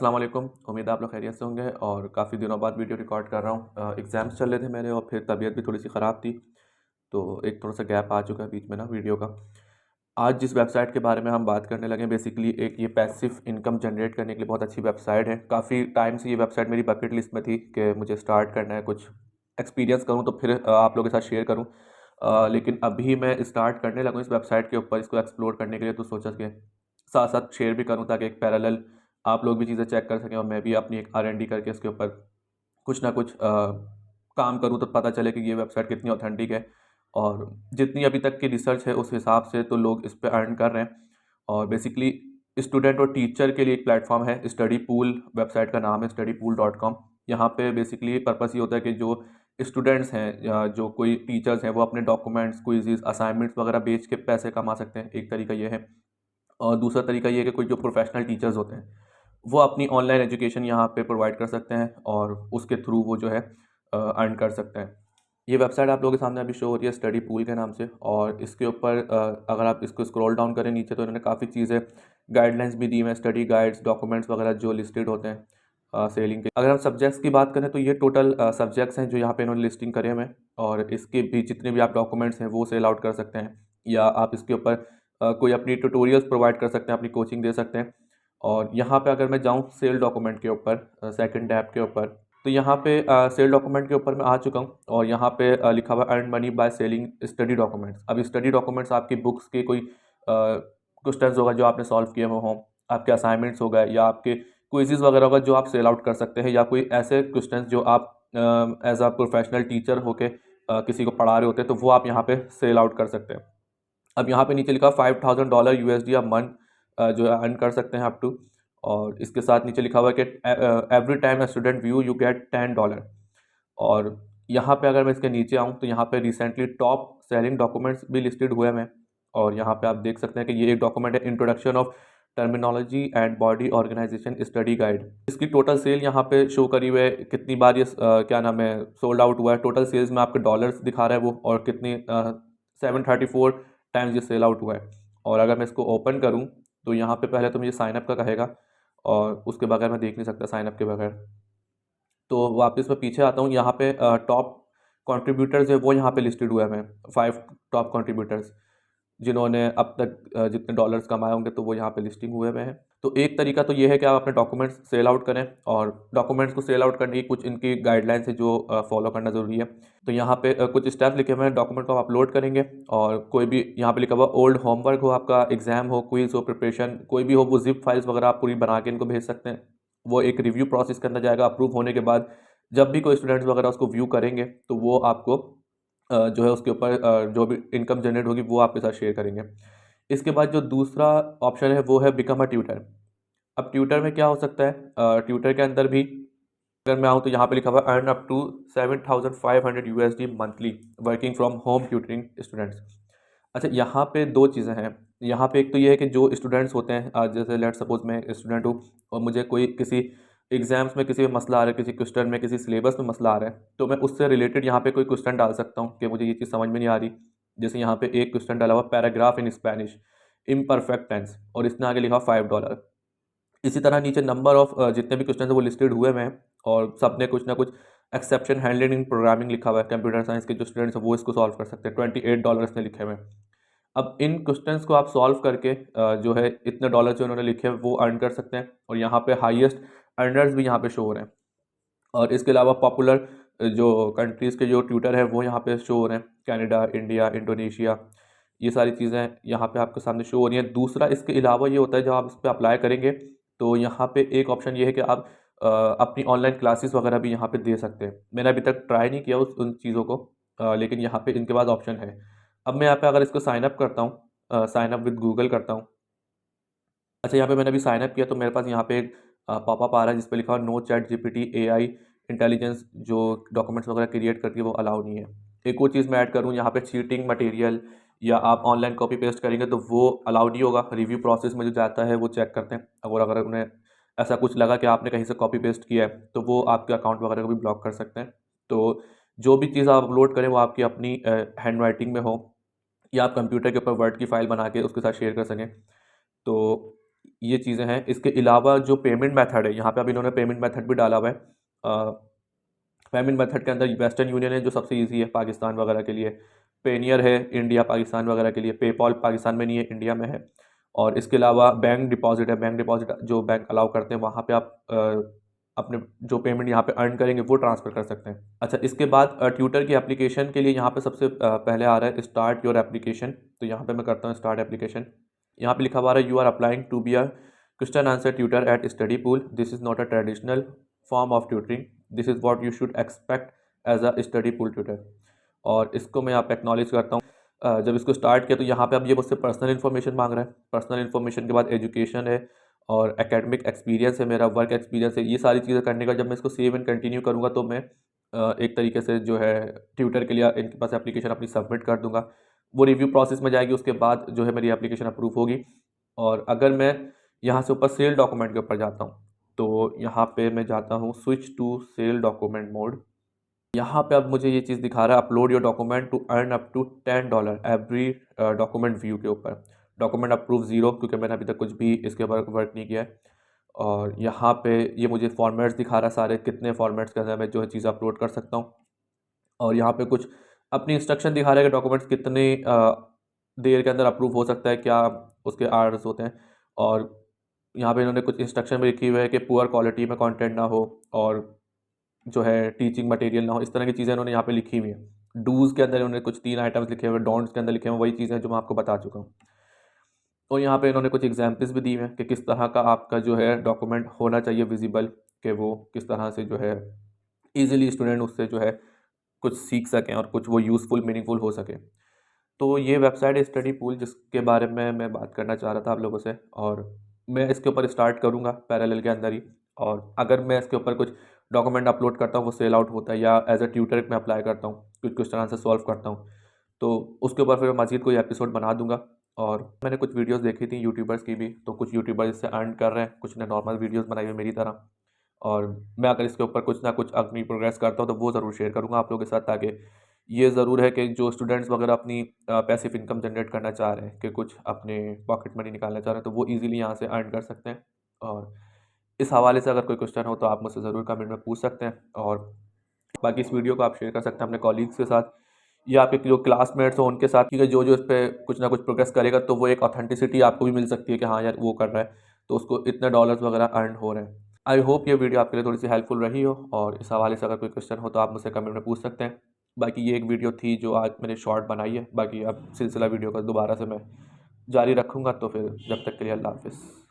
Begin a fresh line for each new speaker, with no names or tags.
अस्सलाम वालेकुम। उम्मीद है आप लोग खैरियत से होंगे और काफ़ी दिनों बाद वीडियो रिकॉर्ड कर रहा हूँ। एग्ज़ाम्स चल रहे थे मेरे और फिर तबीयत भी थोड़ी-सी ख़राब थी, तो एक थोड़ा-सा गैप आ चुका है बीच में ना वीडियो का। आज जिस वेबसाइट के बारे में हम बात करने लगे हैं बेसिकली एक ये पैसिव इनकम जनरेट करने के लिए बहुत अच्छी वेबसाइट है। काफ़ी टाइम से ये वेबसाइट मेरी बकेट लिस्ट में थी कि मुझे स्टार्ट करना है, कुछ एक्सपीरियंस करूँ तो फिर आप लोगों के साथ शेयर करूँ। लेकिन अभी मैं स्टार्ट करने लगा हूँ इस वेबसाइट के ऊपर इसको एक्सप्लोर करने के लिए, तो सोचा कि साथ-साथ शेयर भी करूँ ताकि एक पैरेलल आप लोग भी चीज़ें चेक कर सकें और मैं भी अपनी एक R&D करके इसके ऊपर कुछ ना कुछ काम करूँ तो पता चले कि ये वेबसाइट कितनी ऑथेंटिक है। और जितनी अभी तक की रिसर्च है उस हिसाब से तो लोग इस पे अर्न कर रहे हैं। और बेसिकली स्टूडेंट और टीचर के लिए एक प्लेटफ़ॉर्म है, स्टडी पूल वेबसाइट का नाम है studypool.com। यहाँ पे बेसिकली पर्पस ये होता है कि जो स्टूडेंट्स हैं या जो कोई टीचर्स हैं वो अपने डॉक्यूमेंट्स, क्विज़ेज़, असाइनमेंट्स वगैरह बेच के पैसे कमा सकते हैं, एक तरीका ये है। और दूसरा तरीका ये है कि कोई जो प्रोफ़ेशनल टीचर्स होते हैं, वो अपनी ऑनलाइन एजुकेशन यहाँ पे प्रोवाइड कर सकते हैं और उसके थ्रू वो जो है अर्न कर सकते हैं। ये वेबसाइट आप लोगों के सामने अभी शो हो रही है स्टडी पूल के नाम से। और इसके ऊपर अगर आप इसको स्क्रॉल डाउन करें नीचे तो इन्होंने काफ़ी चीज़ें गाइडलाइंस भी दी हुई हैं, स्टडी गाइड्स, डॉक्यूमेंट्स वगैरह जो लिस्टेड होते हैं सेलिंग के। अगर हम सब्जेक्ट्स की बात करें तो ये टोटल सब्जेक्ट्स हैं जो यहाँ पे इन्होंने लिस्टिंग करे हुए हैं और इसके भी जितने भी आप डॉक्यूमेंट्स हैं वो सेल आउट कर सकते हैं या आप इसके ऊपर कोई अपनी ट्यूटोरियल्स प्रोवाइड कर सकते हैं, अपनी कोचिंग दे सकते हैं। और यहाँ पे अगर मैं जाऊँ सेल डॉक्यूमेंट के ऊपर सेकंड टैब के ऊपर, तो यहाँ पे सेल डॉक्यूमेंट के ऊपर मैं आ चुका हूँ और यहाँ पे लिखा हुआ है earn money by selling study documents. अब स्टडी डॉक्यूमेंट्स आपकी बुक्स के कोई क्वेश्चंस होगा जो आपने सॉल्व किए हुए हों, आपके असाइनमेंट्स हो गए या आपके क्विज़ेज़ वगैरह होगा जो आप सेल आउट कर सकते हैं या कोई ऐसे क्वेश्चंस जो आप एज़ अ प्रोफेशनल टीचर होके किसी को पढ़ा रहे होते हैं तो वो आप यहाँ पे सेल आउट कर सकते हैं। अब यहाँ पे नीचे लिखा $5000 यूएसडी अ मंथ जो है अर्न कर सकते हैं अप टू। और इसके साथ नीचे लिखा हुआ है कि every time a student view you get $10। और यहाँ पे अगर मैं इसके नीचे आऊँ तो यहाँ पे रिसेंटली टॉप सेलिंग डॉक्यूमेंट्स भी लिस्टेड हुए हैं। और यहाँ पे आप देख सकते हैं कि ये एक डॉक्यूमेंट है, introduction of terminology and body organisation study guide. इसकी टोटल सेल यहाँ पे शो करी हुई है, कितनी बार ये क्या नाम है सोल्ड आउट हुआ है, टोटल सेल्स में आपके डॉलर्स दिखा रहा है वो, और कितनी 734 टाइम्स ये सेल आउट हुआ है। और अगर मैं इसको ओपन करूँ तो यहाँ पे पहले तो मुझे साइनअप का कहेगा और उसके बगैर मैं देख नहीं सकता साइनअप के बगैर। तो वापस मैं पीछे आता हूँ, यहाँ पे टॉप कंट्रीब्यूटर्स जो है वो यहाँ पे लिस्टेड हुए हैं, 5 टॉप कंट्रीब्यूटर्स जिन्होंने अब तक जितने डॉलर्स कमाए होंगे तो वो यहाँ पे लिस्टिंग हुए हुए हैं। तो एक तरीका तो ये है कि आप अपने डॉक्यूमेंट्स सेल आउट करें और डॉक्यूमेंट्स को सेल आउट करने की कुछ इनकी गाइडलाइंस है जो फॉलो करना ज़रूरी है। तो यहाँ पे कुछ स्टेप लिखे हुए हैं, डॉक्यूमेंट को आप अपलोड करेंगे और कोई भी यहाँ पे लिखा हुआ ओल्ड होमवर्क हो, आपका एग्जाम हो, क्विज हो, प्रिपरेशन कोई भी हो, वो जिप फाइल्स वगैरह आप पूरी बना के इनको भेज सकते हैं। वो एक रिव्यू प्रोसेस के अंदर जाएगा, अप्रूव होने के बाद जब भी कोई स्टूडेंट्स वगैरह उसको व्यू करेंगे तो वो आपको जो है उसके ऊपर जो भी इनकम जनरेट होगी वो आपके साथ शेयर करेंगे। इसके बाद जो दूसरा ऑप्शन है वो है बिकम अ ट्यूटर। अब ट्यूटर में क्या हो सकता है, ट्यूटर के अंदर भी अगर मैं आऊँ तो यहाँ पे लिखा हुआ है earn up to 7500 USD monthly working from home tutoring students. अच्छा, यहाँ पे दो चीज़ें हैं। यहाँ पे एक तो ये है कि जो स्टूडेंट्स होते हैं जैसे लेट्स सपोज मैं एक स्टूडेंट हूँ और मुझे कोई किसी एग्जाम्स में किसी में मसला आ रहा है, किसी क्वेश्चन में, किसी सिलेबस में मसला आ रहा है, तो मैं उससे रिलेटेड यहाँ पे कोई क्वेश्चन डाल सकता हूँ कि मुझे ये चीज़ समझ में नहीं आ रही। जैसे यहाँ पे एक क्वेश्चन डाला हुआ paragraph in Spanish imperfect tense और इसने आगे लिखा $5। इसी तरह नीचे नंबर ऑफ जितने भी क्वेश्चन हैं वो लिस्टेड हुए हुए हैं और सब ने कुछ ना कुछ एक्सेप्शन हैंडलिंग इन प्रोग्रामिंग लिखा हुआ है। कंप्यूटर साइंस के जो स्टूडेंट्स हैं वो इसको सॉल्व कर सकते हैं, $28 इसने लिखे हुए हैं। अब इन क्वेश्चंस को आप सॉल्व करके जो है इतने डॉलर जो उन्होंने लिखे हैं वो अर्न कर सकते हैं और यहाँ पे हाईएस्ट अर्नर्स भी यहाँ पे शो हो रहे हैं। और इसके अलावा पॉपुलर जो कंट्रीज़ के जो ट्यूटर है वो यहाँ पे शो हो रहे हैं, कनाडा, इंडिया, इंडोनेशिया, ये सारी चीज़ें यहाँ पे आपके सामने शो हो रही हैं। दूसरा इसके अलावा ये होता है जब आप इस पे अप्लाई करेंगे तो यहाँ पे एक ऑप्शन ये है कि आप अपनी ऑनलाइन क्लासेस वगैरह भी यहाँ पे दे सकते हैं। मैंने अभी तक ट्राई नहीं किया उन चीज़ों को, लेकिन यहाँ पे इनके पास ऑप्शन है। अब मैं यहाँ पे अगर इसको साइन अप करता हूँ, साइन अप विद गूगल करता हूँ। अच्छा, यहाँ पे मैंने अभी साइन अप किया तो मेरे पास यहाँ पे एक पॉपअप आ रहा है जिस पे लिखा हुआ no chat GPT AI intelligence जो डॉक्यूमेंट्स वगैरह क्रिएट करती है वो अलाउ नहीं है। एक और चीज़ मैं ऐड करूँ यहाँ पे, चीटिंग मटेरियल या आप ऑनलाइन कॉपी पेस्ट करेंगे तो वो अलाउ नहीं होगा। रिव्यू प्रोसेस में जो जाता है वो चेक करते हैं, और अगर उन्हें ऐसा कुछ लगा कि आपने कहीं से कॉपी पेस्ट किया है तो वो आपके अकाउंट वगैरह को भी ब्लॉक कर सकते हैं। तो जो भी चीज़ आप अपलोड करें वो आपकी अपनी हैंड राइटिंग में हो या आप कंप्यूटर के ऊपर वर्ड की फ़ाइल बना के उसके साथ शेयर कर सकें। तो ये चीज़ें हैं। इसके अलावा जो पेमेंट मेथड है, यहाँ पे अब इन्होंने पेमेंट मेथड भी डाला हुआ है। पेमेंट मेथड के अंदर वेस्टर्न यूनियन है जो सबसे ईजी है पाकिस्तान वगैरह के लिए, पेनियर है इंडिया पाकिस्तान वगैरह के लिए, पेपॉल पाकिस्तान में नहीं है, इंडिया में है। और इसके अलावा बैंक डिपॉजिट है, बैंक डिपॉजिट जो बैंक अलाउ करते हैं, वहाँ पे आप अपने जो पेमेंट यहाँ पे अर्न करेंगे वो ट्रांसफ़र कर सकते हैं। अच्छा, इसके बाद ट्यूटर की एप्लीकेशन के लिए यहाँ पे सबसे पहले आ रहा है स्टार्ट योर एप्लीकेशन। तो यहाँ पे मैं करता हूँ स्टार्ट एप्लीकेशन। यहाँ पे लिखा हुआ है you are applying to be a question answer tutor at Studypool. This is not a traditional form of tutoring, this is what you should expect as a Studypool tutor. और इसको मैं यहाँ पे acknowledge करता हूँ। जब इसको start किया तो यहाँ पे अब ये मुझसे पर्सनल इन्फॉर्मेशन मांग रहा है। पर्सनल इन्फॉर्मेशन के बाद एजुकेशन है और एकेडमिक एक्सपीरियंस है, मेरा वर्क एक्सपीरियंस है। ये सारी चीज़ें करने का जब मैं इसको सेव एंड कंटिन्यू करूँगा तो मैं एक तरीके से जो है ट्यूटर के लिए इनके पास एप्लीकेशन अपनी सबमिट कर दूँगा। वो रिव्यू प्रोसेस में जाएगी, उसके बाद जो है मेरी एप्लीकेशन अप्रूव होगी। और अगर मैं यहाँ से ऊपर सेल डॉक्यूमेंट के ऊपर जाता हूँ, तो यहाँ पे मैं जाता हूँ switch to sell document mode. यहाँ पे अब मुझे ये चीज़ दिखा रहा है upload your document to earn up to $10 every document view के ऊपर। डॉक्यूमेंट अप्रूव 0 क्योंकि मैंने अभी तक कुछ भी इसके ऊपर वर्क नहीं किया है। और यहाँ पे ये मुझे फॉर्मेट्स दिखा रहा है सारे, कितने फॉर्मेट्स के अंदर मैं जो है चीज़ अपलोड कर सकता हूँ। और यहाँ पे कुछ अपनी इंस्ट्रक्शन दिखा रहा है कि डॉक्यूमेंट्स कितने देर के अंदर अप्रूव हो सकता है, क्या उसके आर्डर्स होते हैं। और यहाँ पे इन्होंने कुछ इंस्ट्रक्शन भी लिखी हुई है कि पुअर क्वालिटी में कंटेंट ना हो और जो है टीचिंग मटेरियल ना हो, इस तरह की चीज़ें इन्होंने यहाँ पे लिखी हुई हैं। डूज़ के अंदर इन्होंने कुछ 3 आइटम्स लिखे हुए हैं, डोंट्स के अंदर लिखे हुए हैं वही चीज़ें हैं जो मैं आपको बता चुका हूँ। और यहाँ पे इन्होंने कुछ एग्जाम्पल्स भी दी हुए हैं कि किस तरह का आपका जो है डॉक्यूमेंट होना चाहिए विजिबल, कि वो किस तरह से जो है ईज़िली स्टूडेंट उससे जो है कुछ सीख सकें और कुछ वो यूज़फुल मीनिंगफुल हो सके। तो ये वेबसाइट है स्टडी पूल जिसके बारे में मैं बात करना चाह रहा था आप लोगों से। और मैं इसके ऊपर स्टार्ट करूँगा पैरेलल के अंदर ही। और अगर मैं इसके ऊपर कुछ डॉक्यूमेंट अपलोड करता हूँ वो सेल आउट होता है, या एज अ ट्यूटर मैं अप्लाई करता हूँ, कुछ कुछ तरह से सॉल्व करता हूँ, तो उसके ऊपर फिर मैं मज़ीद कोई एपिसोड बना दूंगा। और मैंने कुछ वीडियोस देखी थी यूट्यूबर्स की भी, तो कुछ यूट्यूबर्स इससे अर्न कर रहे हैं, कुछ ने नॉर्मल वीडियोस बनाई हुई मेरी तरह। और मैं अगर इसके ऊपर कुछ ना कुछ अपनी प्रोग्रेस करता हूँ तो वो ज़रूर शेयर करूँगा आप लोगों के साथ, ताकि ये ज़रूर है कि जो स्टूडेंट्स वगैरह अपनी पैसिव इनकम जनरेट करना चाह रहे हैं, कि कुछ अपने पॉकेट मनी निकालना चाह रहे हैं, तो वो ईज़िली यहाँ से अर्न कर सकते हैं। और इस हवाले से अगर कोई क्वेश्चन हो तो आप मुझसे ज़रूर कमेंट में पूछ सकते हैं। और बाकी इस वीडियो को आप शेयर कर सकते हैं अपने कॉलीग्स के साथ या आपके जो क्लासमेट्स हो उनके साथ, क्योंकि जो जो इस पे कुछ ना कुछ प्रोग्रेस करेगा तो वो एक ऑथेंटिसिटी आपको भी मिल सकती है कि हाँ यार वो कर रहा है, तो उसको इतने डॉलर्स वगैरह अर्न हो रहे हैं। आई होप ये वीडियो आपके लिए थोड़ी सी हेल्पफुल रही हो, और इस हवाले से अगर कोई क्वेश्चन हो तो आप मुझसे कमेंट में पूछ सकते हैं। बाकी ये एक वीडियो थी जो आज मैंने शॉर्ट बनाई है, बाकी अब सिलसिला वीडियो का दोबारा से मैं जारी रखूँगा। तो फिर जब तक के लिए अल्लाह हाफ़िज़।